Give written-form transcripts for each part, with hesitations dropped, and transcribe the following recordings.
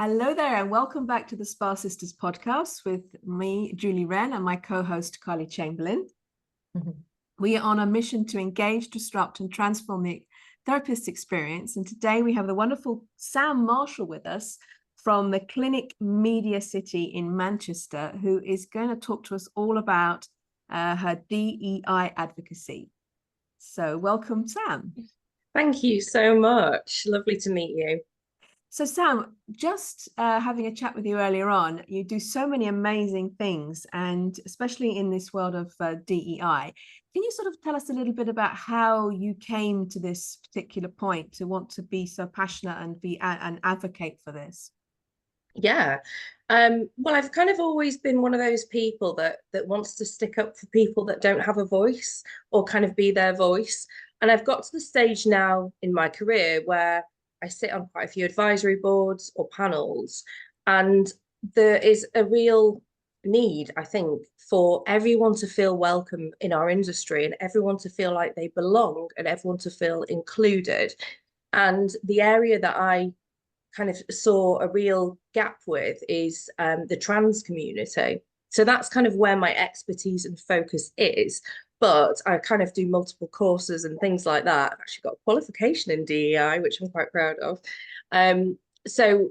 Hello there, and welcome back to the Spa Sisters podcast with me, Julie Wren, and my co-host, Carly Chamberlain. We are on a mission to engage, disrupt, and transform the therapist experience. And today we have the wonderful Sam Marshall with us from the Clinic Media City in Manchester, who is going to talk to us all about her DEI advocacy. So welcome, Sam. Thank you so much. Lovely to meet you. So Sam, just having a chat with you earlier on, you do so many amazing things, and especially in this world of DEI. Can you sort of tell us a little bit about how you came to this particular point to want to be so passionate and be and advocate for this? Yeah. Well, I've kind of always been one of those people that wants to stick up for people that don't have a voice or kind of be their voice. And I've got to the stage now in my career where I sit on quite a few advisory boards or panels, and there is a real need, I think, for everyone to feel welcome in our industry and everyone to feel like they belong and everyone to feel included. And the area that I kind of saw a real gap with is the trans community. So that's kind of where my expertise and focus is. But I kind of do multiple courses and things like that. I've actually got a qualification in DEI, which I'm quite proud of. So,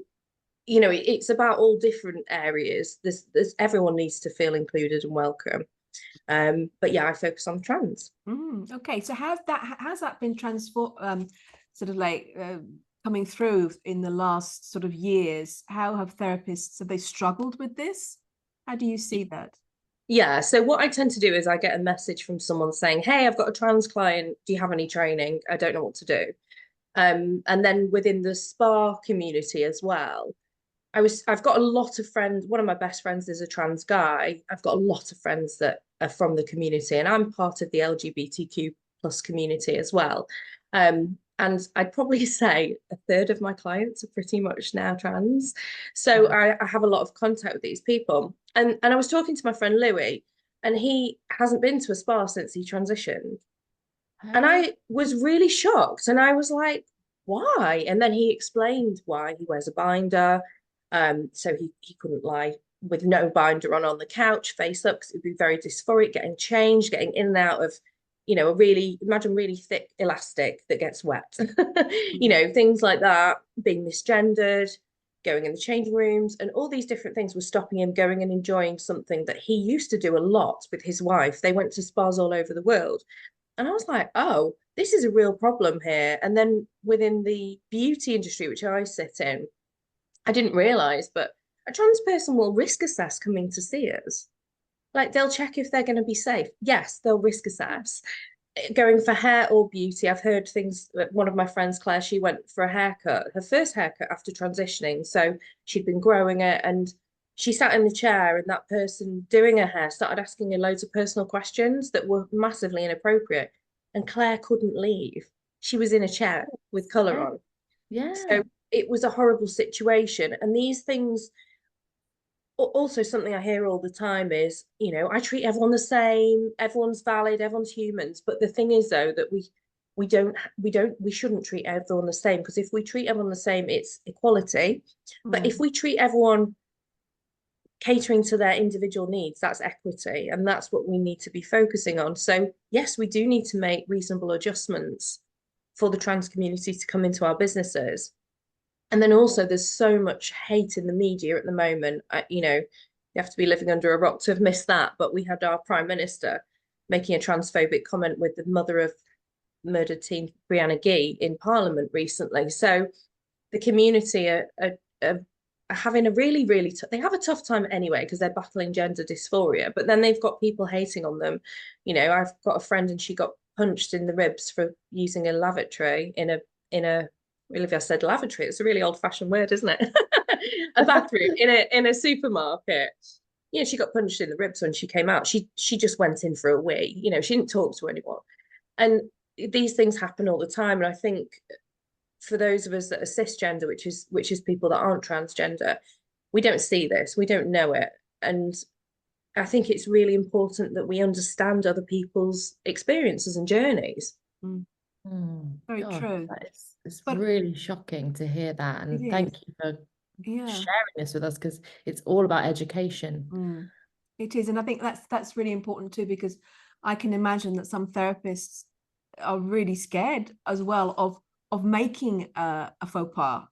you know, it's about all different areas. There's everyone needs to feel included and welcome. But yeah, I focus on trans. Okay, so has that been transformed, sort of like coming through in the last sort of years? How have they struggled with this? How do you see that? Yeah, so what I tend to do is I get a message from someone saying, "Hey, I've got a trans client. Do you have any training? I don't know what to do." And then within the spa community as well, I've got a lot of friends. One of my best friends is a trans guy. I've got a lot of friends that are from the community, and I'm part of the LGBTQ plus community as well. And I'd probably say a third of my clients are pretty much now trans. So I have a lot of contact with these people. And I was talking to my friend Louis, and he hasn't been to a spa since he transitioned. And I was really shocked. And I was like, why? And then he explained why he wears a binder. So he couldn't lie with no binder on the couch, face up, because it would be very dysphoric, getting changed, getting in and out of, you know, imagine really thick elastic that gets wet. You know, things like that, being misgendered, going in the changing rooms, and all these different things were stopping him going and enjoying something that he used to do a lot with his wife. They went to spas all over the world. And I was like, oh, this is a real problem here. And then within the beauty industry, which I sit in, I didn't realize, but a trans person will risk assess coming to see us. Like they'll check if they're going to be safe. Yes, they'll risk assess. Going for hair or beauty, I've heard things. One of my friends, Claire, she went for a haircut, her first haircut after transitioning. So she'd been growing it, and she sat in the chair, and that person doing her hair started asking her loads of personal questions that were massively inappropriate. And Claire couldn't leave. She was in a chair with colour on. Yeah. So it was a horrible situation. And these things, also something I hear all the time is, you know, I treat everyone the same, everyone's valid, everyone's humans. But the thing is though, that we shouldn't treat everyone the same, because if we treat everyone the same, it's equality. But if we treat everyone catering to their individual needs, that's equity, and that's what we need to be focusing on. So yes, we do need to make reasonable adjustments for the trans community to come into our businesses. And then also there's so much hate in the media at the moment. You know, you have to be living under a rock to have missed that. But we had our Prime Minister making a transphobic comment with the mother of murdered teen Brianna Ghey in Parliament recently. So the community are having a really, really, they have a tough time anyway, because they're battling gender dysphoria. But then they've got people hating on them. You know, I've got a friend and she got punched in the ribs for using a lavatory in a really, if I said lavatory, it's a really old-fashioned word, isn't it? A bathroom in a supermarket. You know, she got punched in the ribs when she came out. She just went in for a wee. You know, she didn't talk to anyone. And these things happen all the time. And I think for those of us that are cisgender, which is people that aren't transgender, we don't see this, we don't know it. And I think it's really important that we understand other people's experiences and journeys. Very true. It's really shocking to hear that, and thank you for sharing this with us, because it's all about education. It is, and I think that's really important too, because I can imagine that some therapists are really scared as well of making a faux pas,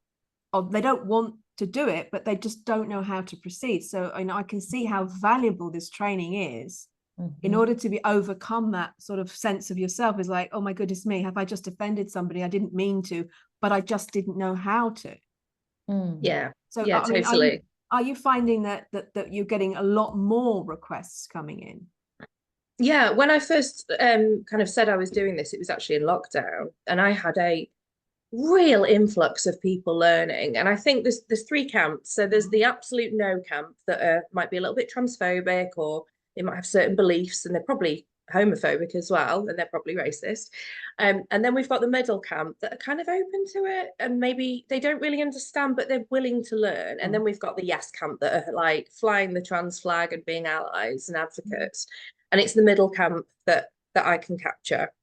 of they don't want to do it, but they just don't know how to proceed. So I can see how valuable this training is in order to be overcome that sort of sense of yourself is like, oh my goodness me, have I just offended somebody? I didn't mean to, but I just didn't know how to. Yeah. So yeah, totally. Are you finding that you're getting a lot more requests coming in? Yeah, when I first kind of said I was doing this, it was actually in lockdown, and I had a real influx of people learning. And I think there's three camps. So there's the absolute no camp that might be a little bit transphobic, or they might have certain beliefs, and they're probably homophobic as well, and they're probably racist. And then we've got the middle camp that are kind of open to it, and maybe they don't really understand, but they're willing to learn. And then we've got the yes camp that are like flying the trans flag and being allies and advocates. And it's the middle camp that I can capture.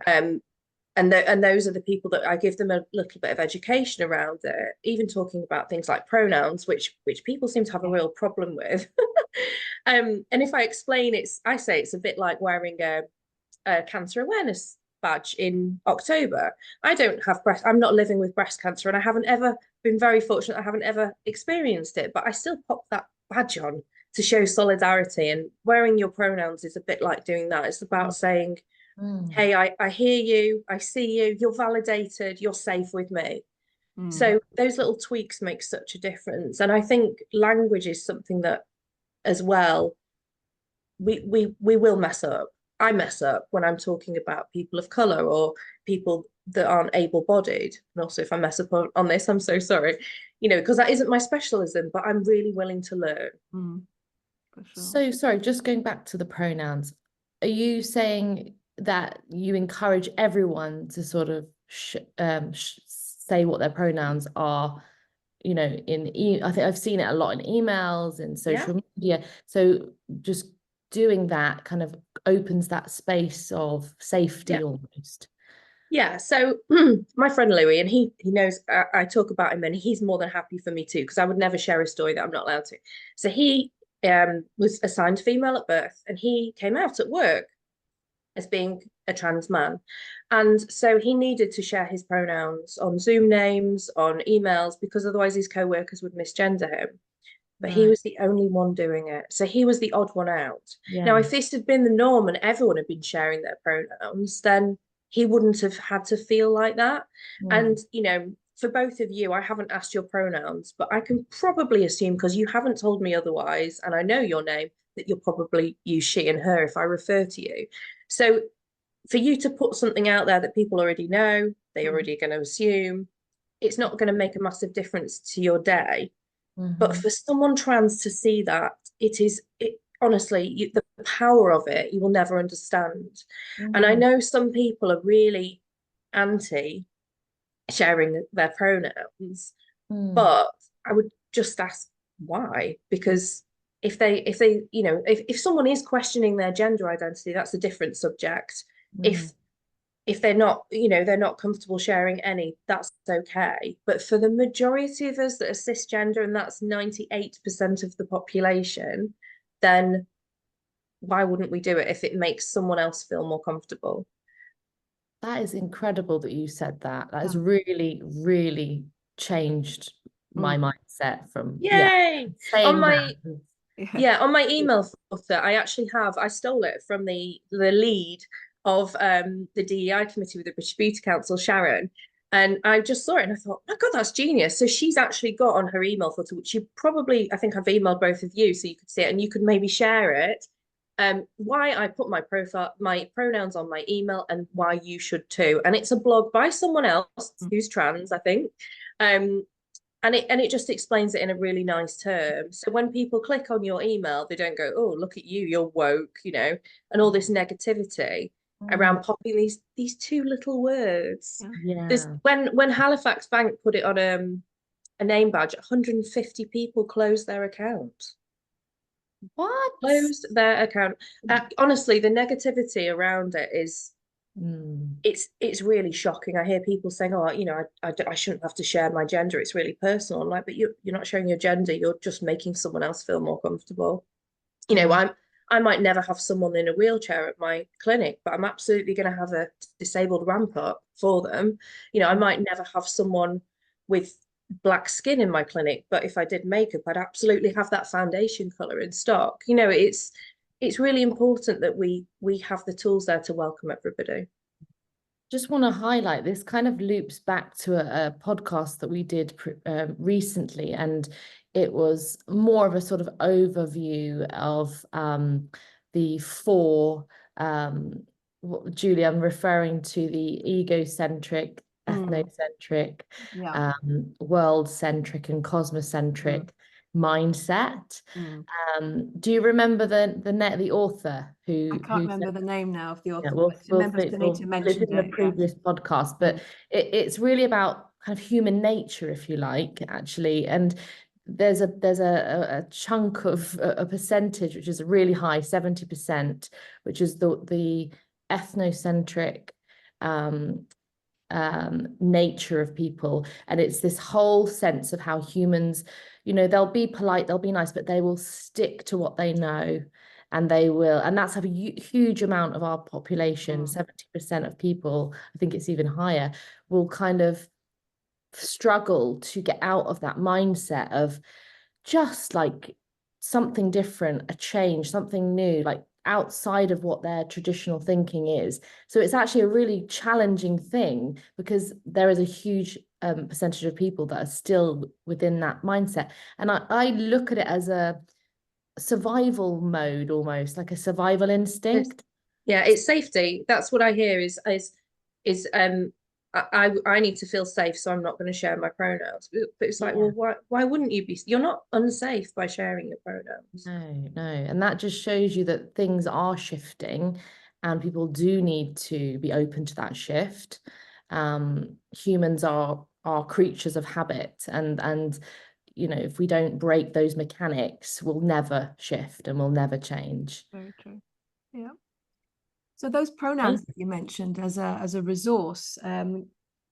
And those are the people that I give them a little bit of education around it, even talking about things like pronouns, which people seem to have a real problem with. And if I explain I say it's a bit like wearing a cancer awareness badge in October. I'm not living with breast cancer, and I haven't ever been very fortunate. I haven't ever experienced it, but I still pop that badge on to show solidarity. And wearing your pronouns is a bit like doing that. It's about saying, hey, I hear you, I see you, you're validated, you're safe with me. So those little tweaks make such a difference. And I think language is something that as well, we will mess up. I mess up when I'm talking about people of color or people that aren't able-bodied. And also if I mess up on this, I'm so sorry, because that isn't my specialism, but I'm really willing to learn. For sure. So sorry, just going back to the pronouns, are you saying that you encourage everyone to sort of say what their pronouns are, I think I've seen it a lot in emails and social media. So just doing that kind of opens that space of safety almost. Yeah, so my friend Louis, and he knows I talk about him, and he's more than happy for me too, because I would never share a story that I'm not allowed to. So he was assigned female at birth, and he came out at work as being a trans man. And so he needed to share his pronouns on Zoom names, on emails, because otherwise his co-workers would misgender him. But he was the only one doing it. So he was the odd one out. Now, if this had been the norm and everyone had been sharing their pronouns, then he wouldn't have had to feel like that. And, for both of you, I haven't asked your pronouns, but I can probably assume, because you haven't told me otherwise, and I know your name, that you'll probably use she and her if I refer to you. So for you to put something out there that people already know, they already are going to assume, it's not going to make a massive difference to your day. But for someone trans to see that, honestly, the power of it, you will never understand. And I know some people are really anti sharing their pronouns, but I would just ask why, because if someone is questioning their gender identity, that's a different subject. If they're not, they're not comfortable sharing any, that's okay. But for the majority of us that are cisgender, and that's 98% of the population, then why wouldn't we do it if it makes someone else feel more comfortable? That is incredible that you said that. That has really, really changed my mindset from on my email footer, I stole it from the lead of the DEI committee with the British Beauty Council, Sharon, and I just saw it and I thought, oh my God, that's genius. So she's actually got on her email footer, which I think I've emailed both of you so you could see it and you could maybe share it, why I put my pronouns on my email and why you should too. And it's a blog by someone else who's trans, I think. And it just explains it in a really nice term. So when people click on your email, they don't go, oh, look at you, you're woke, and all this negativity around popping these two little words. When Halifax Bank put it on a name badge, 150 people closed their account. What? Closed their account. Honestly, the negativity around it is It's really shocking. I hear people saying, oh, you know, I shouldn't have to share my gender, it's really personal. I'm like, but you're not showing your gender, you're just making someone else feel more comfortable. You know, I might never have someone in a wheelchair at my clinic, but I'm absolutely going to have a disabled ramp up for them. You know, I might never have someone with black skin in my clinic, but if I did makeup, I'd absolutely have that foundation color in stock. You know, it's really important that we have the tools there to welcome everybody. Just want to highlight, this kind of loops back to a podcast that we did recently, and it was more of a sort of overview of the four, Julie, I'm referring to the egocentric, ethnocentric, world-centric and cosmocentric mindset. Do you remember the author who? I can't remember the name now of the author. Yeah, we'll mentioned in the previous podcast, but it's really about kind of human nature, if you like, actually. And there's a chunk of a percentage which is really high, 70%, which is the ethnocentric nature of people. And it's this whole sense of how humans, you know, they'll be polite, they'll be nice, but they will stick to what they know. And they will, and that's a huge amount of our population, 70% of people, I think it's even higher, will kind of struggle to get out of that mindset of just like something different, a change, something new, like outside of what their traditional thinking is. So it's actually a really challenging thing, because there is a huge percentage of people that are still within that mindset. And I look at it as a survival mode, almost like a survival instinct. Yeah, it's safety. That's what I hear is I need to feel safe, so I'm not going to share my pronouns. But it's like, well, why wouldn't you be? You're not unsafe by sharing your pronouns. No. And that just shows you that things are shifting, and people do need to be open to that shift. Humans are creatures of habit, and you know, if we don't break those mechanics, we'll never shift and we'll never change. Very true. Yeah. So those pronouns that you mentioned as a resource,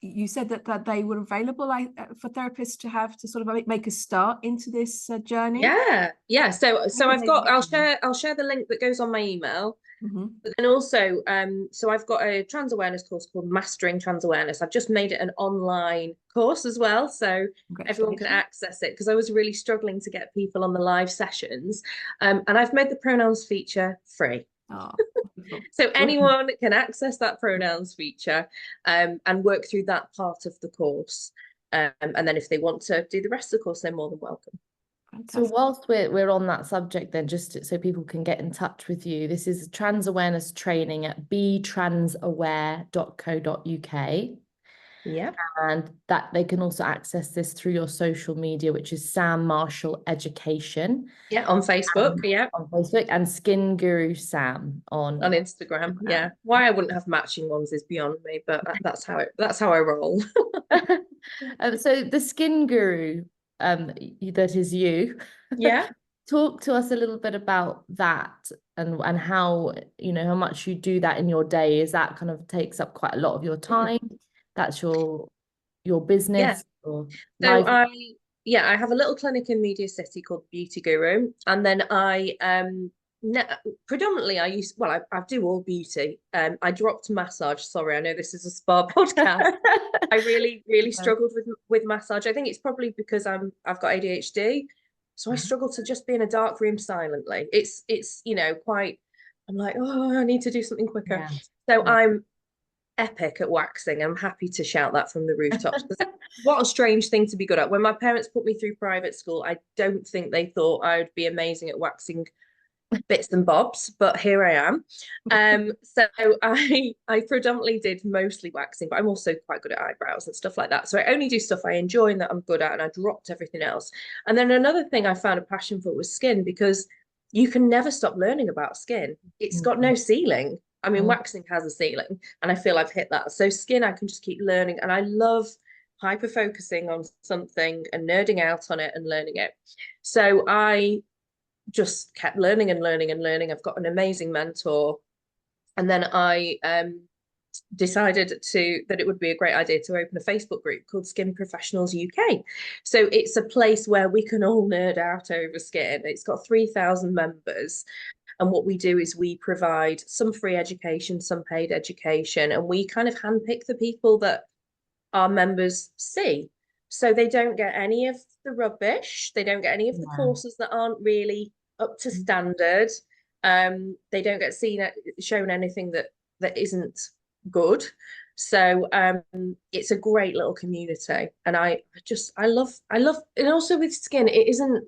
you said that they were available for therapists to have to sort of make a start into this journey. Yeah. So I'll share the link that goes on my email. But then also, so I've got a trans awareness course called Mastering Trans Awareness. I've just made it an online course as well, so everyone can access it, because I was really struggling to get people on the live sessions. And I've made the pronouns feature free. So anyone can access that pronouns feature and work through that part of the course. And then if they want to do the rest of the course, they're more than welcome. Fantastic. So whilst we're on that subject, then, just so people can get in touch with you, this is trans awareness training at betransaware.co.uk. Yeah. And that they can also access this through your social media, which is Sam Marshall Education. Yeah, on Facebook. On Facebook, and Skin Guru Sam on Instagram. Yeah. Why I wouldn't have matching ones is beyond me, but that's how I roll. So the Skin Guru, that is you. Yeah. Talk to us a little bit about that, and how, you know, how much you do that in your day. Is that kind of takes up quite a lot of your time? That's your business? So I have a little clinic in Media City called Beauty Guru, and then I predominantly I do all beauty. I dropped massage. Sorry, I know this is a spa podcast. I really struggled with massage. I think it's probably because I've got ADHD, so I struggle to just be in a dark room silently. It's you know, quite, I'm like, oh, I need to do something quicker. So I'm epic at waxing. I'm happy to shout that from the rooftops. What a strange thing to be good at. When my parents put me through private school, I don't think they thought I would be amazing at waxing bits and bobs, but here I am. So I predominantly did mostly waxing, but I'm also quite good at eyebrows and stuff like that. So I only do stuff I enjoy and that I'm good at, and I dropped everything else. And then another thing I found a passion for was skin, because you can never stop learning about skin. It's got no ceiling. I mean, waxing has a ceiling, and I feel I've hit that. So skin, I can just keep learning, and I love hyper focusing on something and nerding out on it and learning it. So I just kept learning and learning and learning. I've got an amazing mentor, and then I decided that it would be a great idea to open a Facebook group called Skin Professionals UK. So it's a place where we can all nerd out over skin. It's got 3,000 members. And what we do is we provide some free education, some paid education, and we kind of handpick the people that our members see. So they don't get any of the rubbish. They don't get any of the courses that aren't really up to standard. They don't get shown anything that isn't good. So it's a great little community, and I love, and also with skin, it isn't,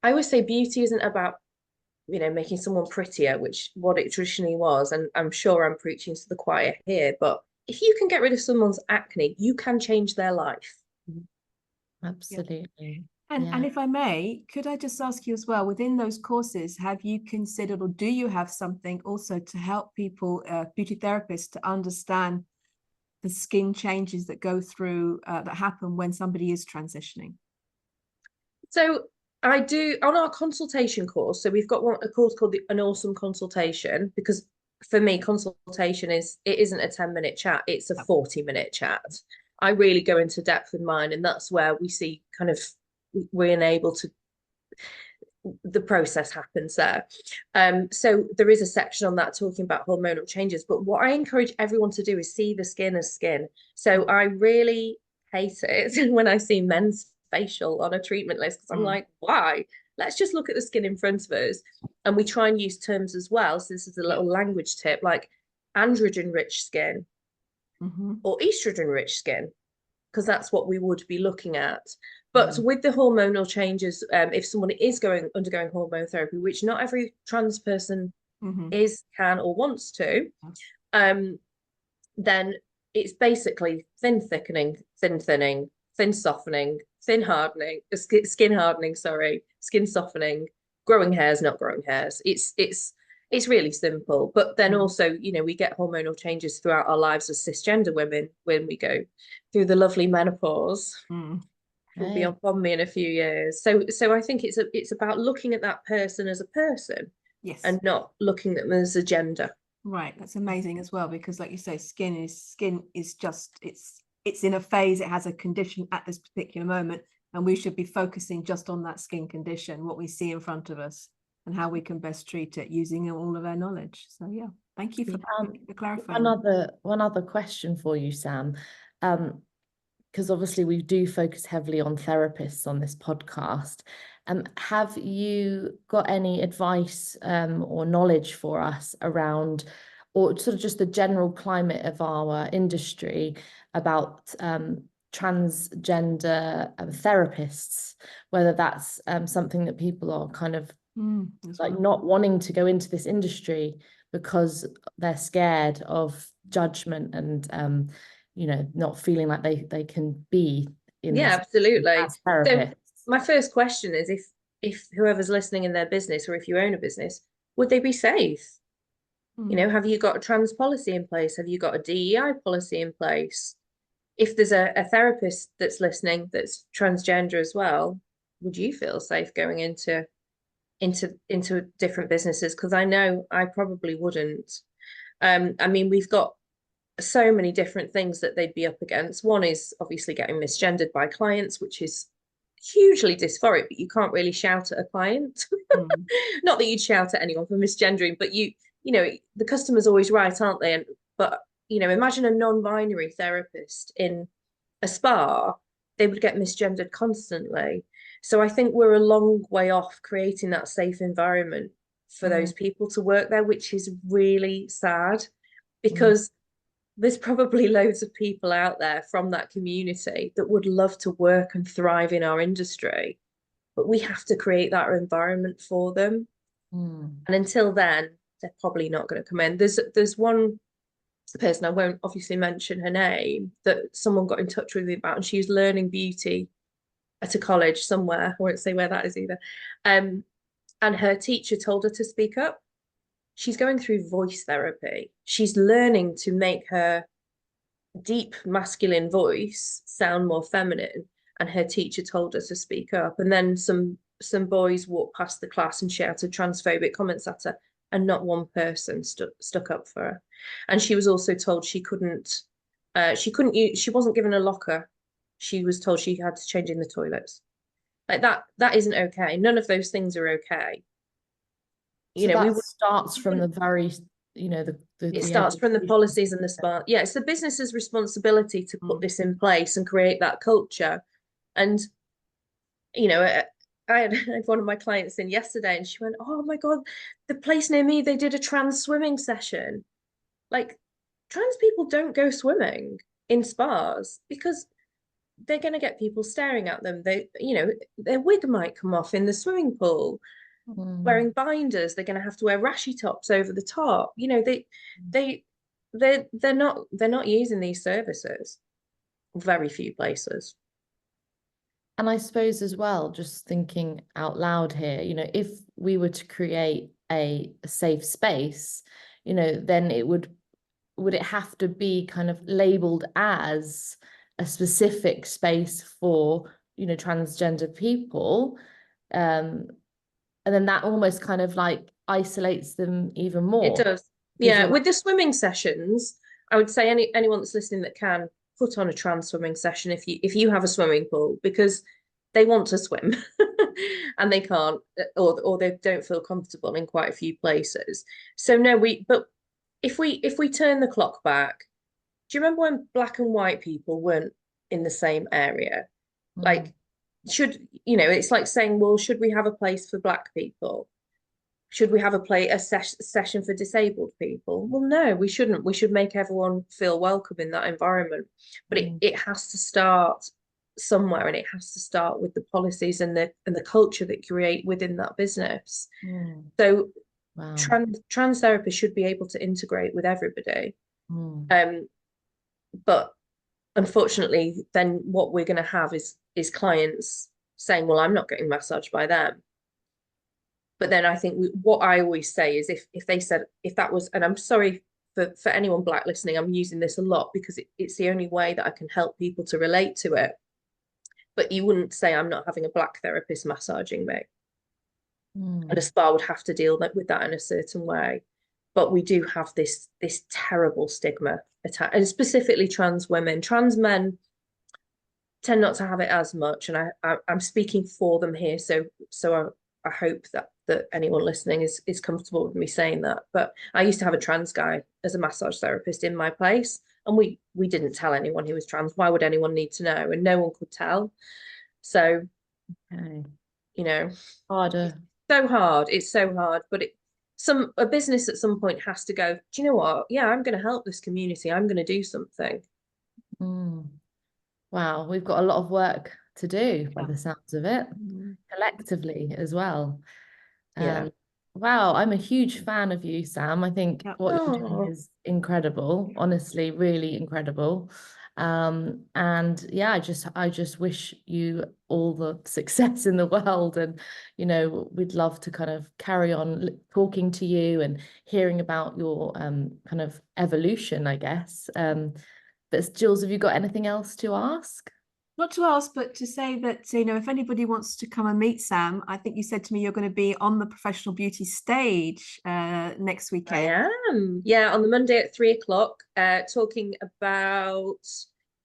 I always say beauty isn't about, you know, making someone prettier, which what it traditionally was, and I'm sure I'm preaching to the choir here, but if you can get rid of someone's acne, you can change their life. Absolutely. And if I may, could I just ask you as well, within those courses, have you considered, or do you have something also to help people, beauty therapists, to understand the skin changes that go through, that happen when somebody is transitioning? So I do, on our consultation course, so we've got a course called An Awesome Consultation, because for me, consultation it isn't a 10-minute chat, it's a 40-minute chat. I really go into depth with mine, and that's where we see kind of we're able to, the process happens there. So there is a section on that talking about hormonal changes, but what I encourage everyone to do is see the skin as skin. So I really hate it when I see men's facial on a treatment list, because I'm like, why? Let's just look at the skin in front of us. And we try and use terms as well. So this is a little language tip, like androgen rich skin or estrogen rich skin, because that's what we would be looking at. But with the hormonal changes, if someone is undergoing hormone therapy, which not every trans person can or wants to, then it's basically thin thickening, thin thinning, thin softening, thin hardening, skin hardening, skin softening, growing hairs, not growing hairs. It's really simple. But then also, you know, we get hormonal changes throughout our lives as cisgender women when we go through the lovely menopause. Will be upon me in a few years. So I think it's about looking at that person as a person, and not looking at them as a gender. Right, that's amazing as well, because like you say, skin is just, it's in a phase, it has a condition at this particular moment, and we should be focusing just on that skin condition, what we see in front of us, and how we can best treat it using all of our knowledge. So yeah, thank you for clarifying. One other question for you, Sam. Because obviously we do focus heavily on therapists on this podcast. Have you got any advice or knowledge for us around, or sort of just the general climate of our industry about transgender therapists, whether that's something that people are kind of like not wanting to go into this industry because they're scared of judgment and you know, not feeling like they can be in this absolutely. as therapists. So my first question is, if whoever's listening in their business, or if you own a business, would they be safe? You know, have you got a trans policy in place? Have you got a DEI policy in place? If there's a therapist that's listening that's transgender as well, would you feel safe going into different businesses? Because I know I probably wouldn't. I mean, we've got so many different things that they'd be up against. One is obviously getting misgendered by clients, which is hugely dysphoric, but you can't really shout at a client. Not that you'd shout at anyone for misgendering, but you know, the customer's always right, aren't they? But you know, imagine a non-binary therapist in a spa, they would get misgendered constantly. So I think we're a long way off creating that safe environment for those people to work there, which is really sad, because there's probably loads of people out there from that community that would love to work and thrive in our industry, but we have to create that environment for them. And until then, they're probably not going to come in. There's one person, I won't obviously mention her name, that someone got in touch with me about, and she was learning beauty at a college somewhere. I won't say where that is either. And her teacher told her to speak up. She's going through voice therapy. She's learning to make her deep masculine voice sound more feminine. And her teacher told her to speak up. And then some boys walked past the class and shouted transphobic comments at her. and not one person stuck up for her. And she was also told she couldn't use, she wasn't given a locker. She was told she had to change in the toilets. Like that isn't okay. None of those things are okay. So that starts from the very, it starts from the policies and the spa. Yeah, it's the business's responsibility to put this in place and create that culture. And I had one of my clients in yesterday, and she went, "Oh my God, the place near me, they did a trans swimming session." Like, trans people don't go swimming in spas because they're going to get people staring at them. Their wig might come off in the swimming pool. Wearing binders, they're going to have to wear rashy tops over the top. They're not using these services. Very few places. And I suppose as well, just thinking out loud here, if we were to create a safe space, then would it have to be kind of labeled as a specific space for, transgender people? And then that almost kind of like isolates them even more. It does. Yeah, with the swimming sessions, I would say anyone that's listening that can put on a trans swimming session if you have a swimming pool, because they want to swim and they can't, or they don't feel comfortable in quite a few places. So no, but if we turn the clock back, do you remember when black and white people weren't in the same area? Like, it's like saying, well, should we have a place for black people? Should we have a session for disabled people? Well, no, we shouldn't. We should make everyone feel welcome in that environment. But it has to start somewhere, and it has to start with the policies and the culture that you create within that business. So trans therapists should be able to integrate with everybody. But unfortunately, then what we're going to have is clients saying, well, I'm not getting massaged by them. But then I think what I always say is if they said, if that was, and I'm sorry for anyone black listening, I'm using this a lot because it's the only way that I can help people to relate to it. But you wouldn't say, I'm not having a black therapist massaging me. And a spa would have to deal with that in a certain way. But we do have this terrible stigma attached, and specifically trans women. Trans men tend not to have it as much, and I'm speaking for them here, so I hope that anyone listening is comfortable with me saying that. But I used to have a trans guy as a massage therapist in my place, and we didn't tell anyone he was trans. Why would anyone need to know? And no one could tell. So harder. So hard. It's so hard. But a business at some point has to go, do you know what? Yeah, I'm going to help this community. I'm going to do something. Wow, we've got a lot of work to do by the sounds of it, collectively as well. Wow, I'm a huge fan of you, Sam. I think what you're doing is incredible, honestly, really incredible. And yeah, I just wish you all the success in the world, and we'd love to kind of carry on talking to you and hearing about your kind of evolution, I guess. But Jules, have you got anything else to ask? Not to ask, but to say that, if anybody wants to come and meet Sam, I think you said to me you're going to be on the Professional Beauty stage next weekend. I am. Yeah, on the Monday at 3:00, talking about...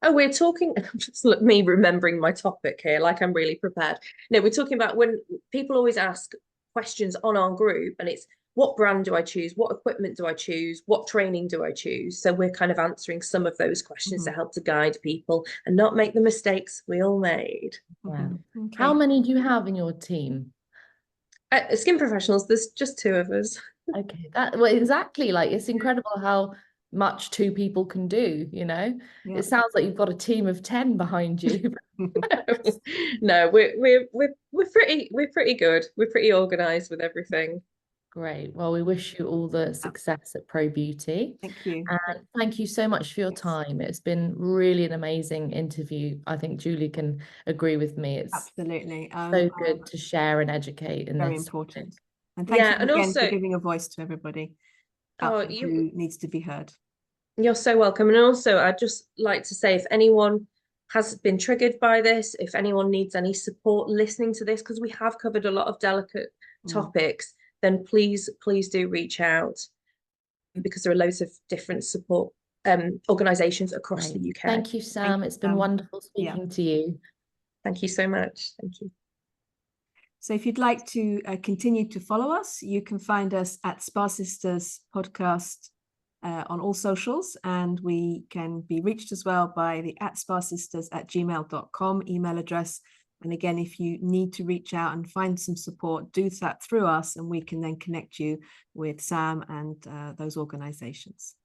we're talking... Just look, me remembering my topic here, like I'm really prepared. No, we're talking about when people always ask questions on our group, and it's, what brand do I choose? What equipment do I choose? What training do I choose? So we're kind of answering some of those questions to help to guide people and not make the mistakes we all made. Yeah. Okay. How many do you have in your team? Skin professionals, there's just 2 of us. Okay, exactly. Like, it's incredible how much 2 people can do, It sounds like you've got a team of 10 behind you. No, we're pretty good. We're pretty organized with everything. Great. Well, we wish you all the success at Pro Beauty. Thank you. And thank you so much for your time. It's been really an amazing interview. I think Julie can agree with me. It's absolutely so good to share and educate in very this important. topic. And thank you again for giving a voice to everybody who needs to be heard. You're so welcome. And also, I'd just like to say, if anyone has been triggered by this, if anyone needs any support listening to this, because we have covered a lot of delicate topics, then please do reach out, because there are loads of different support organisations across the UK. Thank you, Sam. It's been wonderful speaking to you. Thank you so much. Thank you. So if you'd like to continue to follow us, you can find us at Spa Sisters Podcast on all socials, and we can be reached as well by the @spasisters@gmail.com email address. And again, if you need to reach out and find some support, do that through us, and we can then connect you with Sam and those organizations.